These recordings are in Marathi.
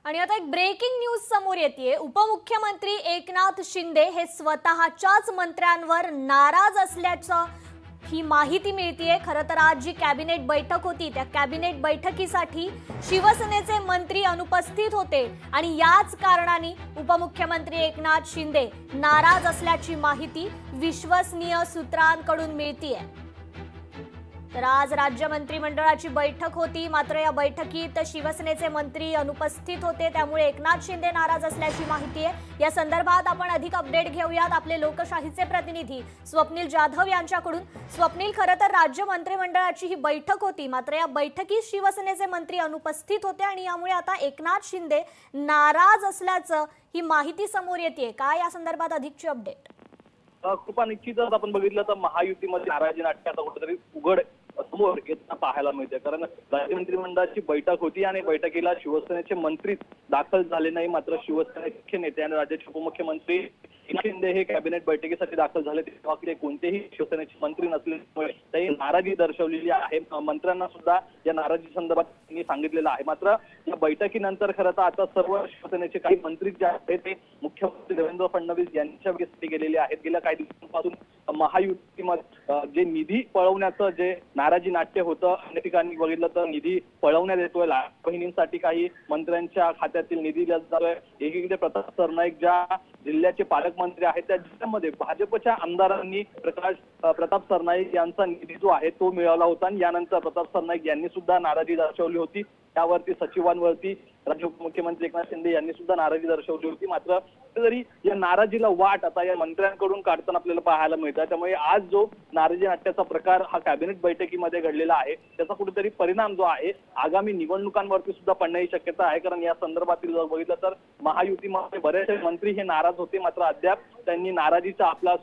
आणि आता एक ब्रेकिंग न्यूज समोर येते। उपमुख्यमंत्री एकनाथ शिंदे हे स्वतःच्याच मंत्र्यांवर नाराज असल्याचं ही माहिती मिळतेय। खरं तर आज जी कॅबिनेट बैठक होती त्या कॅबिनेट बैठकीसाठी शिवसेनेचे मंत्री अनुपस्थित होते आणि याच कारणाने उपमुख्यमंत्री एकनाथ शिंदे नाराज असल्याची माहिती विश्वसनीय सूत्रांकडून मिळतेय। तर आज राज्य मंत्रिमंडळाची बैठक होती, मात्र या बैठकीत शिवसेनेचे मंत्री अनुपस्थित होते, त्यामुळे एकनाथ शिंदे नाराज असल्याची माहिती आहे। या संदर्भात आपण अधिक अपडेट घेऊयात आपले लोकशाहीचे प्रतिनिधी स्वप्नील जाधव यांच्याकडून। स्वप्नील, खरं तर राज्य मंत्रिमंडळाची ही बैठक होती, मात्र या बैठकीत शिवसेनेचे मंत्री अनुपस्थित होते आणि यामुळे आता एकनाथ शिंदे नाराज असल्याचं ही माहिती समोर येते। काय या संदर्भात अधिकची अपडेट? कृपा, निश्चितच आपण बघितलं तर महायुतीमध्ये नाराजी नाट्य आता कुठेतरी उघड समोर येताना पाहायला मिळते। कारण राज्य मंत्रिमंडळाची बैठक होती आणि बैठकीला शिवसेनेचे मंत्री दाखल झाले नाही, मात्र शिवसेनेचे नेते आणि राज्याचे उपमुख्यमंत्री एकनाथ शिंदे हे कॅबिनेट बैठकीसाठी दाखल झाले। तेव्हा कोणतेही शिवसेनेचे मंत्री नसल्यामुळे त्यांनी नाराजी दर्शवलेली आहे। मंत्र्यांना सुद्धा या नाराजी संदर्भात त्यांनी सांगितलेलं आहे। मात्र या बैठकीनंतर खरं तर आता सर्व शिवसेनेचे काही मंत्री जे आहेत ते मुख्यमंत्री देवेंद्र फडणवीस यांच्या भेटीसाठी गेलेले आहेत। गेल्या काही दिवसांपासून महायुतीमध्ये जे निधी पळवण्याचं जे नाराजी नाट्य होतं, अनेक ठिकाणी बघितलं तर निधी पळवण्यात येतोय। लाडक्या बहिणींसाठी काही मंत्र्यांच्या खात्यातील निधी दिला जातोय। एकीकडे प्रताप सरनाईक ज्या जिल्ह्याचे पालकमंत्री आहेत त्या जिल्ह्यामध्ये भाजपच्या आमदारांनी प्रताप सरनाईक यांचा निधी जो आहे तो मिळवला होता आणि यानंतर प्रताप सरनाईक यांनी सुद्धा नाराजी दर्शवली होती। त्यावरती सचिवांवरती राज्य उपमुख्यमंत्री एकनाथ शिंदे यांनी सुद्धा नाराजी दर्शवली होती। मात्र तरी या नाराजीला वाट आता या मंत्र्यांकडून काढताना आपल्याला पाहायला मिळतं। त्यामुळे आज जो नाराजी नाट्याचा प्रकार हा कॅबिनेट बैठकीमध्ये घडलेला आहे त्याचा कुठेतरी परिणाम जो आहे आगामी निवडणुकांवरती सुद्धा पडण्याची शक्यता आहे। कारण या संदर्भातील जर बघितलं तर महायुतीमध्ये बरेचसे मंत्री हे नाराज होते, मात्र अद्याप त्यांनी नाराजीचा आपला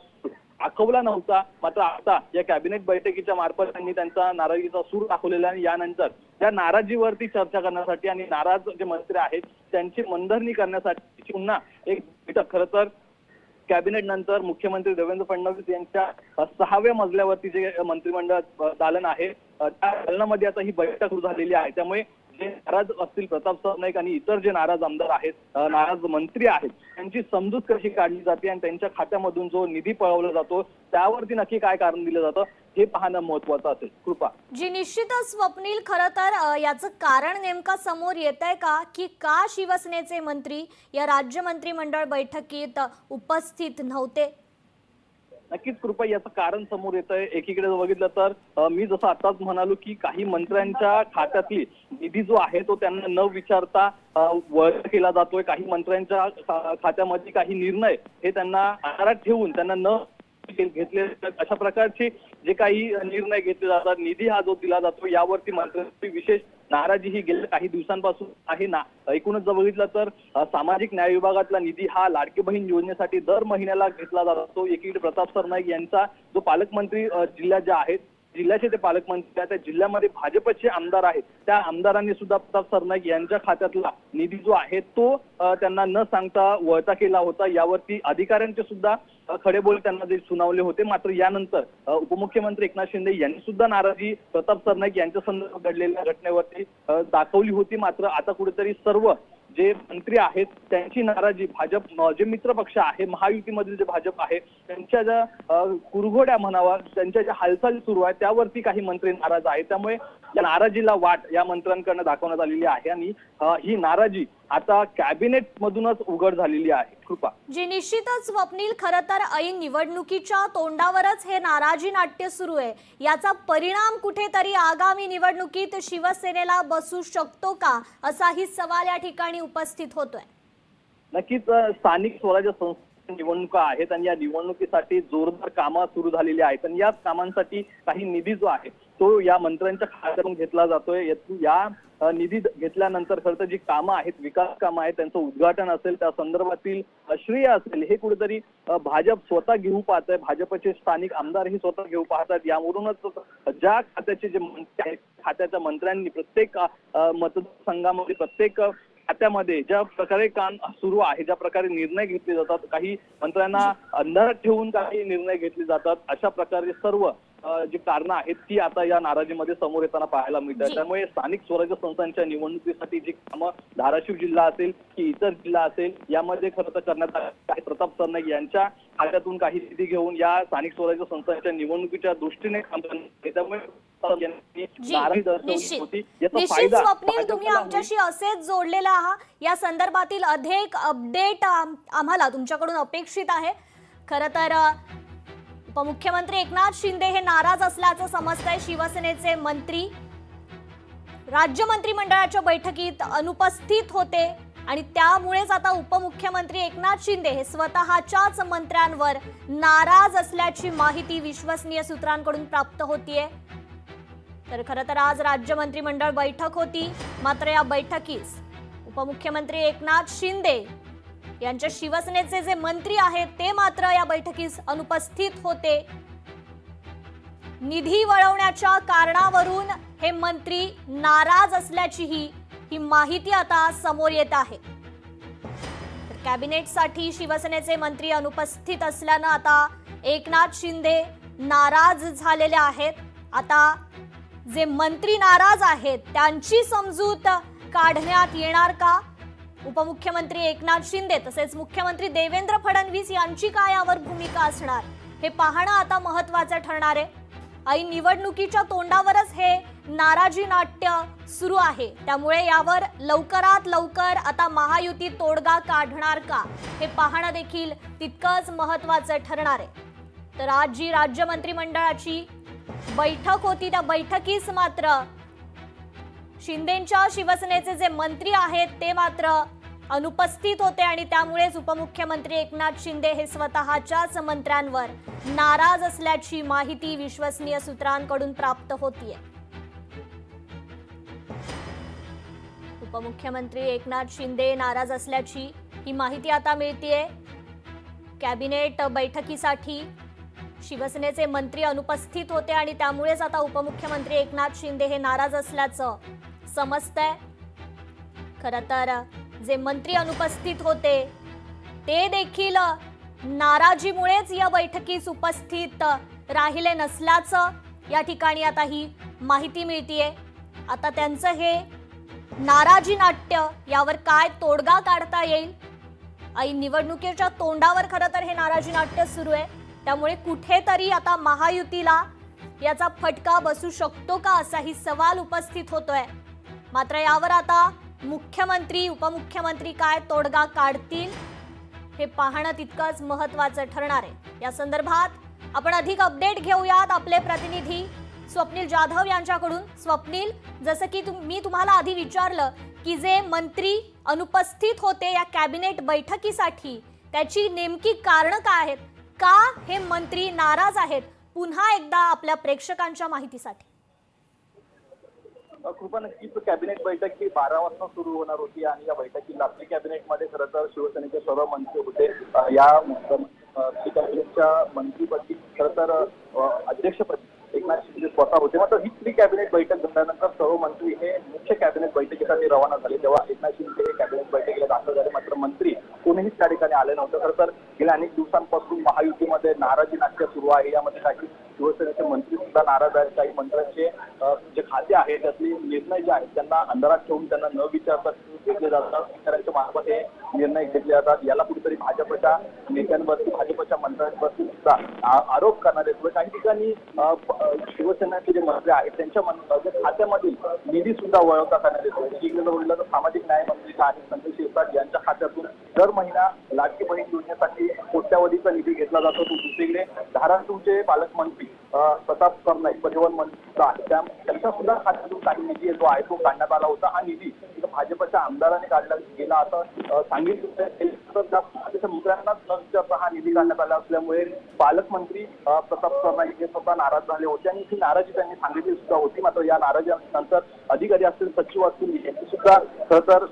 दाखवला नव्हता। मात्र आता या कॅबिनेट बैठकीच्या मार्फत त्यांनी त्यांचा नाराजीचा सूर दाखवलेला आणि यानंतर त्या नाराजीवरती चर्चा करण्यासाठी आणि नाराज जे मंत्री आहेत त्यांची मनधरणी करण्यासाठी पुन्हा एक बैठक खरं तर कॅबिनेट नंतर मुख्यमंत्री देवेंद्र फडणवीस यांच्या 6व्या मजल्यावरती जे मंत्रिमंडळ दालन आहे त्या दालनामध्ये आता ही बैठक सुरू झालेली आहे। त्यामुळे जे नाराज असतील प्रताप सरनाईक आणि इतर जे नाराज आमदार आहेत, नाराज मंत्री आहेत, त्यांची समजूत कशी काढली जाते आणि त्यांच्या खात्यामधून जो निधी पळवला जातो त्यावरती नक्की काय कारण दिलं जातं हे पाहणं महत्त्वाचं असेल। कृपा जी, निश्चितच स्वप्नील, खरं तर याचं कारण नेमका समोर येतंय की का शिवसेनेचे मंत्री या राज्य मंत्रिमंडळ बैठकीत उपस्थित नव्हते? नक्कीच कृपा, याचं कारण समोर येतंय। एकीकडे बघितलं तर मी जसं आताच म्हणालो की काही मंत्र्यांच्या खात्यातली निधी जो आहे तो त्यांना न विचारता वळवा केला जातोय। काही मंत्र्यांच्या खात्यामध्ये काही निर्णय हे त्यांना आधारात ठेवून त्यांना न घेतले अशा प्रकारचे जे काही निर्णय घेतले जातात, निधी हा जो दिला जातो यावरती मंत्र्यांची विशेष नाराजी ही गेल्या काही दिवसांपासून आहे ना। एकूणच जर बघितलं तर सामाजिक न्याय विभागातला निधी हा लाडकी बहीण योजनेसाठी दर महिन्याला घेतला जातो। एकीकडे प्रताप सरनाईक यांचा जो पालकमंत्री जिल्ह्यात जे आहेत जिल्ह्याचे ते पालकमंत्री त्या जिल्ह्यामध्ये भाजपचे आमदार आहेत, त्या आमदारांनी सुद्धा प्रताप सरनाईक यांच्या खात्यातला निधी जो आहे तो त्यांना न सांगता वळता केला होता। यावरती अधिकाऱ्यांचे सुद्धा खडेबोल त्यांना जे सुनावले होते। मात्र यानंतर उपमुख्यमंत्री एकनाथ शिंदे यांनी सुद्धा नाराजी प्रताप सरनाईक यांच्या संदर्भात घडलेल्या घटनेवरती दाखवली होती। मात्र आता कुठेतरी सर्व जे मंत्री आहेत त्यांची नाराजी भाजप जे मित्र पक्ष आहे महायुतीमधील जे भाजप आहे त्यांच्या ज्या कुरघोड्या म्हणावा त्यांच्या ज्या हालचाली सुरू आहेत त्यावरती काही मंत्री नाराज आहेत। त्यामुळे या नाराजीला वाट या मंत्र्यांकडून दाखवण्यात आलेली आहे आणि ही नाराजी आता कॅबिनेट मधूनच उघड झालेली आहे। कृपा जी, निश्चितच स्वप्नील, खरं तर ऐन निवडणुकीच्या तोंडावरच हे नाराजी नाट्य सुरू आहे। याचा परिणाम कुठेतरी आगामी निवडणुकीत शिवसेनेला बसू शकतो का, असाही सवाल या ठिकाणी उपस्थित होतोय। नक्कीच स्थानिक स्वराज्य संस्था निवडणुका आहेत आणि या निवडणुकीसाठी जोरदार कामं सुरू झालेली आहेत आणि याच कामांसाठी काही निधी जो आहे तो या मंत्र्यांच्या खात्यातून घेतला जातोय। या निधी घेतल्यानंतर खरं तर जी कामं आहेत, विकास कामं आहेत, त्यांचं उद्घाटन असेल, त्या संदर्भातील श्रेय असेल, हे कुठेतरी भाजप स्वतः घेऊ पाहत आहे। भाजपचे स्थानिक आमदारही स्वतः घेऊ पाहतात। यावरूनच ज्या खात्याचे जे मंत्री आहेत खात्याच्या मंत्र्यांनी प्रत्येक मतदारसंघामध्ये प्रत्येक खात्यामध्ये ज्या प्रकारे काम सुरू आहे, ज्या प्रकारे निर्णय घेतले जातात, काही मंत्र्यांना अंधारात ठेवून काही निर्णय घेतले जातात, अशा प्रकारे सर्व जी कारणं आहेत ती आता या नाराजीमध्ये समोर येताना पाहायला मिळतात। जी. त्यामुळे स्थानिक स्वराज्य संस्थांच्या निवडणुकीसाठी जी कामं धाराशिव जिल्हा असेल की इतर जिल्हा असेल यामध्ये खरं तर करण्यात आली आहे। प्रताप सरनाईक यांच्या खात्यातून काही निधी घेऊन या स्थानिक स्वराज्य संस्थांच्या निवडणुकीच्या दृष्टीने काम करण्यात आले। त्यामुळे नाराजी दर्शवली होती। याचा निश्चित फायदा स्वप्नील, तुम्ही आमच्याशी असेच जोडलेला आहात। या संदर्भातील अधिक अपडेट आम्हाला तुमच्याकडून अपेक्षित आहे। खरं तर उपमुख्यमंत्री एकनाथ शिंदे हे नाराज असल्याचं समजतंय। शिवसेनेचे मंत्री राज्य मंत्रिमंडळाच्या बैठकीत अनुपस्थित होते आणि त्यामुळेच आता उपमुख्यमंत्री एकनाथ शिंदे हे स्वतःच्याच मंत्र्यांवर नाराज असल्याची माहिती विश्वसनीय सूत्रांकडून प्राप्त होतीये। तर खरं तर आज राज्य मंत्रिमंडळ बैठक होती, मात्र या बैठकीस उपमुख्यमंत्री एकनाथ शिंदे यांच्या शिवसेनेचे जे मंत्री आहेत ते मात्र या बैठकीस अनुपस्थित होते। निधी वळवण्याच्या कारणावरून हे मंत्री नाराज असल्याची ही माहिती आता समोर येत आहे। तर कॅबिनेटसाठी शिवसेनेचे मंत्री अनुपस्थित असल्यानं आता एकनाथ शिंदे नाराज झालेले आहेत। आता जे मंत्री नाराज आहेत त्यांची समजूत काढण्यात येणार का? उपमुख्यमंत्री एकनाथ शिंदे तसेच मुख्यमंत्री देवेंद्र फडणवीस यांची काय यावर भूमिका असणार हे पाहणं आता महत्त्वाचं ठरणार आहे। ऐन निवडणुकीच्या तोंडावरच हे नाराजी नाट्य सुरू आहे, त्यामुळे यावर लवकरात लवकर आता महायुती तोडगा काढणार का हे पाहणं देखील तितकंच महत्त्वाचं ठरणार आहे। तर आज जी राज्य मंत्रिमंडळाची बैठक होती त्या बैठकीस मात्र शिंदेंच्या शिवसेनेचे जे मंत्री आहेत ते मात्र अनुपस्थित होते आणि त्यामुळेच उपमुख्यमंत्री एकनाथ शिंदे हे स्वतःच्याच मंत्र्यांवर नाराज असल्याची माहिती विश्वसनीय सूत्रांकडून प्राप्त होतीये। उपमुख्यमंत्री एकनाथ शिंदे नाराज असल्याची ही माहिती आता मिळतेय। कॅबिनेट बैठकीसाठी शिवसेनेचे मंत्री अनुपस्थित होते आणि त्यामुळेच आता उपमुख्यमंत्री एकनाथ शिंदे हे नाराज असल्याचं समजतंय। खरं तर जे मंत्री अनुपस्थित होते ते देखील नाराजीमुळेच या बैठकीस उपस्थित राहिले नसल्याचं या ठिकाणी आता ही माहिती मिळतीये। आता त्यांचं हे नाराजी नाट्य यावर काय तोडगा काढता येईल? ऐन निवडणुकीच्या तोंडावर खरं तर हे नाराजी नाट्य सुरू आहे, त्यामुळे कुठेतरी आता महायुतीला याचा फटका बसू शकतो का असाही सवाल उपस्थित होतोय। मात्र यावर आता मुख्यमंत्री उपमुख्यमंत्री काय तोडगा काढतील हे पाहणं तितकंच महत्त्वाचं ठरणार आहे। या संदर्भात आपण अधिक अपडेट घेऊयात आपले प्रतिनिधी स्वप्नील जाधव यांच्याकडून। स्वप्नील, जसं की मी तुम्हाला आधी विचारलं की जे मंत्री अनुपस्थित होते या कॅबिनेट बैठकीसाठी त्याची नेमकी कारणं काय आहेत, का हे मंत्री नाराज आहेत, पुन्हा एकदा आपल्या प्रेक्षकांच्या माहितीसाठी। कृपा, नक्कीच कॅबिनेट बैठक ही 12 वाजता सुरू होणार होती आणि या बैठकीला आपली कॅबिनेटमध्ये खरं तर शिवसेनेचे सर्व मंत्री होते। या कॅबिनेटच्या मंत्रीपदी खरं तर अध्यक्षपदी एकनाथ शिंदे स्वतः होते। मात्र ही प्री कॅबिनेट बैठक झाल्यानंतर सर्व मंत्री हे मुख्य कॅबिनेट बैठकीसाठी रवाना झाले, तेव्हा एकनाथ शिंदे हे कॅबिनेट बैठकीला दाखल झाले। मात्र मंत्री कोणीही त्या ठिकाणी आले नव्हते। खरं तर गेल्या अनेक दिवसांपासून महायुतीमध्ये नाराजी नाट्य सुरू आहे। यामध्ये काही शिवसेनेचे मंत्री सुद्धा नाराज आहेत। काही मंत्र्यांचे जे खाते आहेत त्यातले निर्णय जे आहेत त्यांना अंधारात ठेवून त्यांना न विचारता घेतले जातात, शेतकऱ्यांच्या मार्फत हे निर्णय घेतले जातात। याला कुठेतरी भाजपच्या नेत्यांवरती भाजपच्या मंत्र्यांवरती सुद्धा आरोप करण्यात येतो। काही ठिकाणी शिवसेनेचे जे मंत्री आहेत त्यांच्या खात्यामधील निधी सुद्धा वळवता करण्यात येतो। इकडे म्हटलं तर सामाजिक न्याय मंत्री आहेत संजय शिरसाट यांच्या खात्यातून दर महिना लाडकी बहीण योजनेसाठी कोट्यावधीचा निधी घेतला जातो। दुसरीकडे धाराशिवचे पालकमंत्री प्रताप सरनाईक परिवहन मंत्री त्यांच्या सुद्धा खात्यातून काही निधी जो आहे तो काढण्यात आला होता। हा निधी भाजपच्या आमदारांनी काढला गेला असं सांगितलं। त्याच्या मंत्र्यांनाच न विचारता हा निधी काढण्यात आला असल्यामुळे पालकमंत्री प्रताप सरनाईक हे स्वतः नाराज झाले होते आणि ही नाराजी त्यांनी सांगितली सुद्धा होती। मात्र या नाराजीनंतर अधिकारी असतील, सचिव असतील यांची सुद्धा खरं तर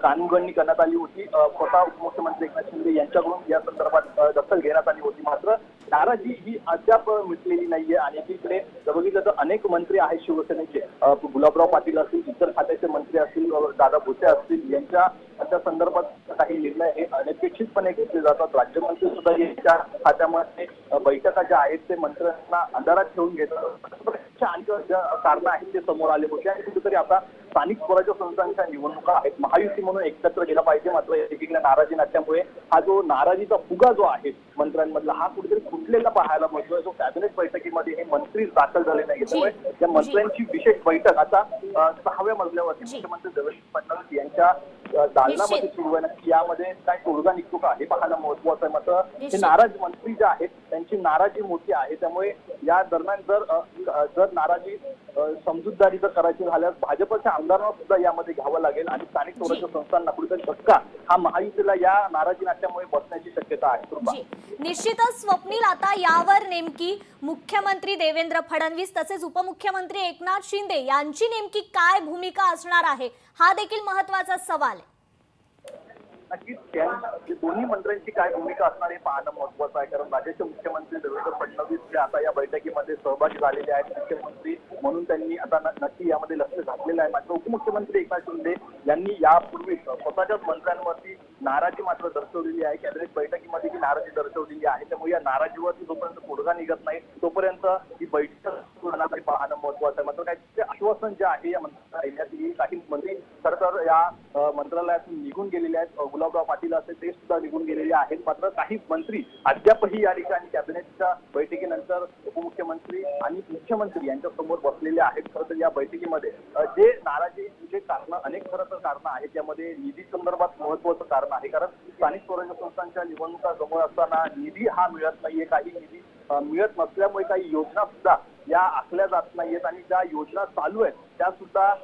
कानउघडणी करण्यात आली होती। स्वतः उपमुख्यमंत्री एकनाथ शिंदे यांच्याकडून या संदर्भात दखल घेण्यात आली होती। मात्र नाराजी ही अद्याप मिटलेली नाहीये आणि एकीकडे बघितलं तर अनेक मंत्री आहेत शिवसेनेचे, गुलाबराव पाटील असतील, इतर खात्याचे मंत्री असतील, दादा भुसे असतील, यांच्या संदर्भात काही निर्णय हे अनपेक्षितपणे घेतले जातात. राज्यमंत्री सुद्धा यांच्या खात्यामध्ये बैठका ज्या आहेत ते मंत्र्यांना अंधारात ठेवून घेतात. आणखी कारणं आहेत ते समोर आले होते आणि कुठेतरी आता स्थानिक स्वराज्य संस्थांच्या निवडणुका आहेत, महायुती म्हणून एकत्र गेला पाहिजे. मात्र एकीकडे नाराजी नाट्यामुळे हा जो नाराजीचा फुगा जो आहे मंत्र्यांमधला हा कुठेतरी फुटलेला पाहायला मिळतोय. जो कॅबिनेट बैठकीमध्ये हे मंत्री दाखल झाले नाही, त्यामुळे त्या मंत्र्यांची विशेष बैठक आता 6व्या मजल्यावरती मुख्यमंत्री देवेंद्र फडणवीस यांच्या दालनामध्ये सुरू आहे. यामध्ये काय तोडगा निघतो का हे पाहणं महत्वाचं आहे. मात्र हे नाराज मंत्री जे आहेत त्यांची नाराजी मोठी आहे, त्यामुळे या दरम्यान जर नाराजी समजूतदारी जर करायची झाल्यास भाजपच्या आमदारांना सुद्धा यामध्ये घ्यावं लागेल आणि स्थानिक स्वराज्य संस्थांना कुठेतरी धक्का हा महायुतीला या नाराजी नाट्यामुळे बसण्याची शक्यता आहे. निश्चितच स्वप्नील, आता यावर नेमकी मुख्यमंत्री देवेंद्र फडणवीस तसेच उपमुख्यमंत्री एकनाथ शिंदे यांची नेमकी काय भूमिका असणार आहे हा देखील महत्त्वाचा सवाल आहे. नक्कीच दोन्ही मंत्र्यांची काय भूमिका असणार हे पाहणं महत्वाचं आहे. कारण राज्याचे मुख्यमंत्री देवेंद्र फडणवीस जे आता या बैठकीमध्ये सहभागी झालेले आहेत मुख्यमंत्री म्हणून त्यांनी आता नक्की यामध्ये लक्ष घातलेलं आहे. मात्र उपमुख्यमंत्री एकनाथ शिंदे यांनी यापूर्वी स्वतःच्याच मंत्र्यांवरती नाराजी मात्र दर्शवलेली आहे. कॅबिनेट बैठकीमध्ये ही नाराजी दर्शवलेली आहे. त्यामुळे या नाराजीवरती जोपर्यंत तोडगा निघत नाही तोपर्यंत ही बैठक पाहणं महत्वाचं आहे. मात्र काही आश्वासन जे आहे या मंत्र्यांना काही मंत्री खरं तर या मंत्रालयातून निघून गेलेले आहेत. गुलाबराव पाटील असे ते सुद्धा निघून गेलेले आहेत. मात्र काही मंत्री अद्यापही या ठिकाणी कॅबिनेटच्या बैठकीनंतर उपमुख्यमंत्री आणि मुख्यमंत्री यांच्या समोर बसलेले आहेत. खरं तर या बैठकीमध्ये जे नाराजीचे कारण अनेक खरं तर कारणं आहेत. यामध्ये निधी संदर्भात महत्वाचं कारण आहे. कारण स्थानिक स्वराज्य संस्थांच्या निवडणुका जवळ असताना निधी हा मिळत नाहीये. काही निधी मिळत नसल्यामुळे काही योजना सुद्धा या आखल्या जात नाहीयेत आणि ज्या योजना चालू आहेत त्या सुद्धा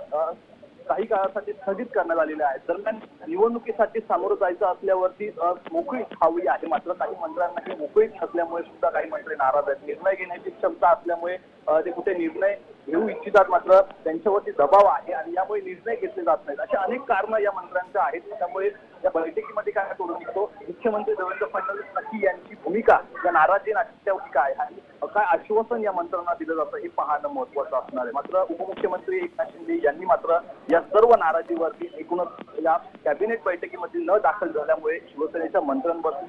काही काळासाठी स्थगित करण्यात आलेल्या आहेत. दरम्यान निवडणुकीसाठी सामोरं जायचं असल्यावरती मोकळी हवी आहे. मात्र काही मंत्र्यांना ही मोकळी असल्यामुळे सुद्धा काही मंत्री नाराज आहेत. निर्णय घेण्याची क्षमता असल्यामुळे ते कुठे निर्णय घेऊ इच्छितात, मात्र त्यांच्यावरती दबाव आहे आणि यामुळे निर्णय घेतले जात नाहीत. अशी अनेक कारणं या मंत्र्यांच्या आहेत. त्यामुळे या बैठकीमध्ये काय करू निघतो मुख्यमंत्री देवेंद्र फडणवीस नक्की यांची भूमिका या नाराजी नाट्यावरती काय आहे, काय आश्वासन या मंत्र्यांना दिलं जातं हे पाहणं महत्वाचं असणार आहे. मात्र उपमुख्यमंत्री एकनाथ शिंदे यांनी मात्र या सर्व नाराजीवरती एकूणच या कॅबिनेट बैठकीमध्ये न दाखल झाल्यामुळे शिवसेनेच्या मंत्र्यांवरती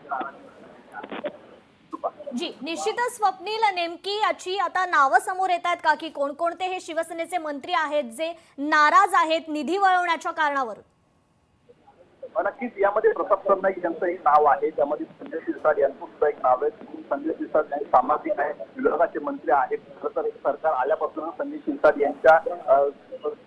निश्चितच स्वप्नील, नेमकी याची आता नावं समोर येत आहेत का की कोणकोणते हे शिवसेनेचे मंत्री आहेत जे नाराज आहेत निधी वळवण्याच्या कारणावरून? नक्कीच यामध्ये प्रताप सरनाईक यांचं एक नाव आहे. त्यामध्ये संजय शिरसाट यांचं सुद्धा एक नाव आहे. संजय शिरसाट हे सामाजिक आहे, विभागाचे मंत्री आहेत. खरं तर सरकार आल्यापासून संजय शिरसाट यांच्या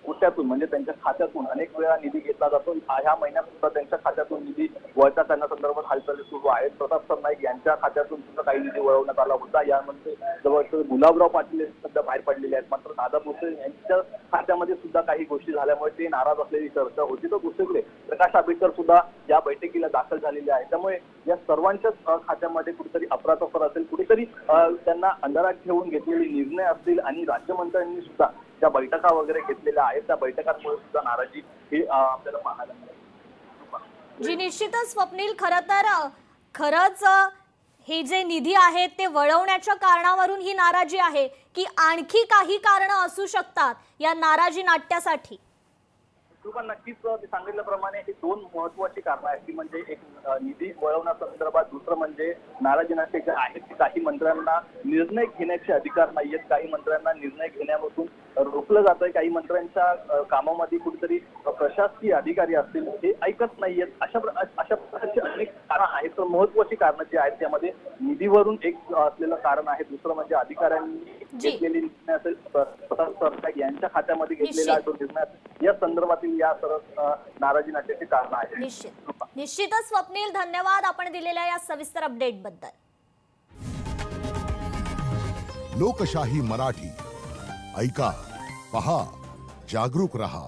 कोट्यातून म्हणजे त्यांच्या खात्यातून अनेक वेळा निधी घेतला जातो. ह्या महिन्यात सुद्धा त्यांच्या खात्यातून निधी वळता करण्यासंदर्भात हालचाली सुरू आहेत. प्रताप सरनाईक यांच्या खात्यातून सुद्धा काही निधी वळवण्यात आला होता. यामध्ये जवळजवळ गुलाबराव पाटील सध्या बाहेर पडलेले आहेत. मात्र दादा भुसे यांच्या खात्यामध्ये सुद्धा काही गोष्टी झाल्यामुळे ते नाराज असलेली चर्चा होती. तर दुसरीकडे प्रकाश आंबेडकर सुद्धा या बैठकीला दाखल झालेले आहेत. त्यामुळे या सर्वांच्याच खात्यामध्ये कुठेतरी अफरातफर असेल, कुठेतरी त्यांना अंधारात ठेवून घेतलेले निर्णय असतील आणि राज्यमंत्र्यांनी सुद्धा ज्या बैठका वगैरे घेतलेल्या आहेत त्या बैठकांमुळे सुद्धा नाराजी हे आपल्याला पाहायला मिळते. निश्चितच स्वप्नील, खरंच हे जे निधी आहेत ते वळवण्याच्या कारणावरून ही नाराजी आहे की आणखी काही कारणं असू शकतात या नाराजी नाट्यासाठी? नक्कीच सांगितल्याप्रमाणे ही दोन महत्वाची कारणं आहेत. ती म्हणजे एक निधी वळवण्यासंदर्भात, दुसरं म्हणजे नाराजी नाट्य जे आहेत की काही मंत्र्यांना निर्णय घेण्याचे अधिकार नाहीयेत. काही मंत्र्यांना निर्णय घेण्यापासून रोखलं जातंय. काही मंत्र्यांच्या कामामध्ये कुठेतरी प्रशासकीय अधिकारी असतील हे ऐकत नाहीयेत. अशा प्रकारची अनेक कारणं आहेत. तर महत्वाची कारणं जी आहेत त्यामध्ये निधीवरून एक असलेलं कारण आहे. दुसरं म्हणजे अधिकाऱ्यांनी घेतलेले निर्णय असेल, प्रताप सरनाईक यांच्या खात्यामध्ये घेतलेला जो निर्णय असेल, या संदर्भातील या सर्व नाराजी नाट्याची कारणं आहेत. निश्चितच स्वप्नील, धन्यवाद आपण दिलेल्या या सविस्तर अपडेट बद्दल. लोकशाही मराठी ऐका, पहा, जागरूक रहा.